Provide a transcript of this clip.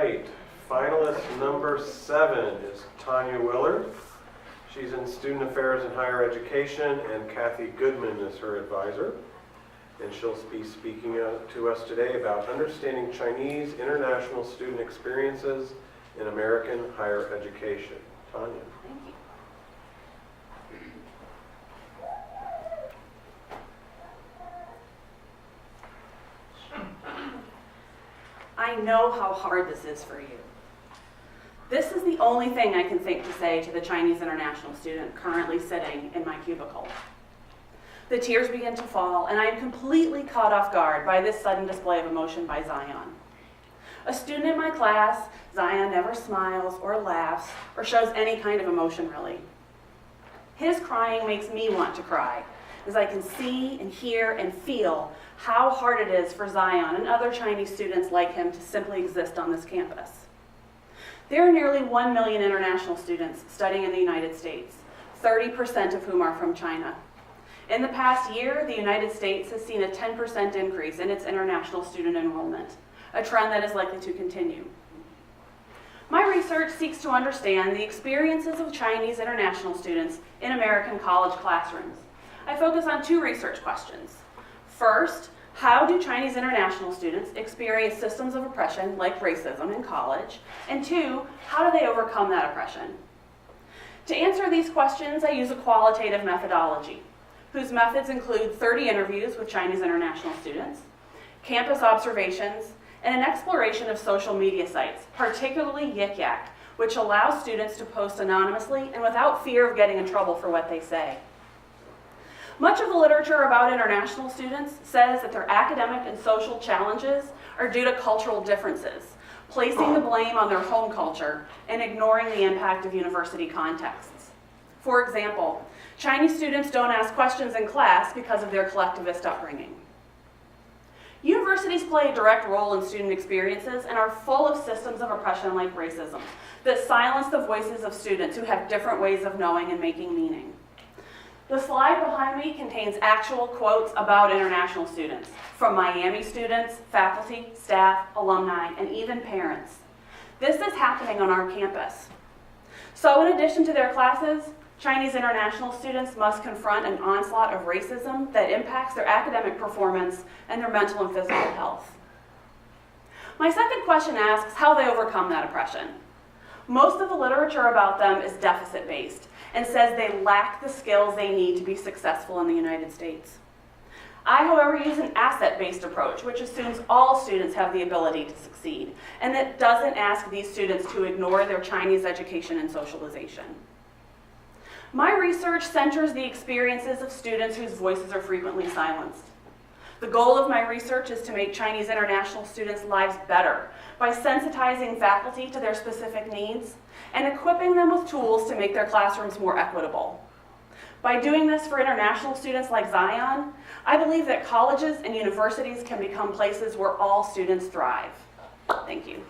right, finalist number 7 is Tanya Willard. She's in Student Affairs in Higher Education, and Kathy Goodman is her advisor. And she'll be speaking to us today about understanding Chinese international student experiences in American higher education. Tanya. Thank you. I know how hard this is for you. This is the only thing I can think to say to the Chinese international student currently sitting in my cubicle. The tears begin to fall, and I am completely caught off guard by this sudden display of emotion by Zion. A student in my class, Zion never smiles or laughs or shows any kind of emotion, really. His crying makes me want to cry, as I can see and hear and feel how hard it is for Zion and other Chinese students like him to simply exist on this campus. There are nearly 1 million international students studying in the United States, 30% of whom are from China. In the past year, the United States has seen a 10% increase in its international student enrollment, a trend that is likely to continue. My research seeks to understand the experiences of Chinese international students in American college classrooms. I focus on 2 research questions. First, how do Chinese international students experience systems of oppression like racism in college? And 2, how do they overcome that oppression? To answer these questions, I use a qualitative methodology, whose methods include 30 interviews with Chinese international students, campus observations, and an exploration of social media sites, particularly Yik Yak, which allows students to post anonymously and without fear of getting in trouble for what they say. Much of the literature about international students says that their academic and social challenges are due to cultural differences, placing the blame on their home culture and ignoring the impact of university contexts. For example, Chinese students don't ask questions in class because of their collectivist upbringing. Universities play a direct role in student experiences and are full of systems of oppression like racism that silence the voices of students who have different ways of knowing and making meaning. The slide behind me contains actual quotes about international students from Miami students, faculty, staff, alumni, and even parents. This is happening on our campus. So in addition to their classes, Chinese international students must confront an onslaught of racism that impacts their academic performance and their mental and physical health. My second question asks how they overcome that oppression. Most of the literature about them is deficit-based and says they lack the skills they need to be successful in the United States. I, however, use an asset-based approach, which assumes all students have the ability to succeed, and that doesn't ask these students to ignore their Chinese education and socialization. My research centers the experiences of students whose voices are frequently silenced. The goal of my research is to make Chinese international students' lives better by sensitizing faculty to their specific needs and equipping them with tools to make their classrooms more equitable. By doing this for international students like Zion, I believe that colleges and universities can become places where all students thrive. Thank you.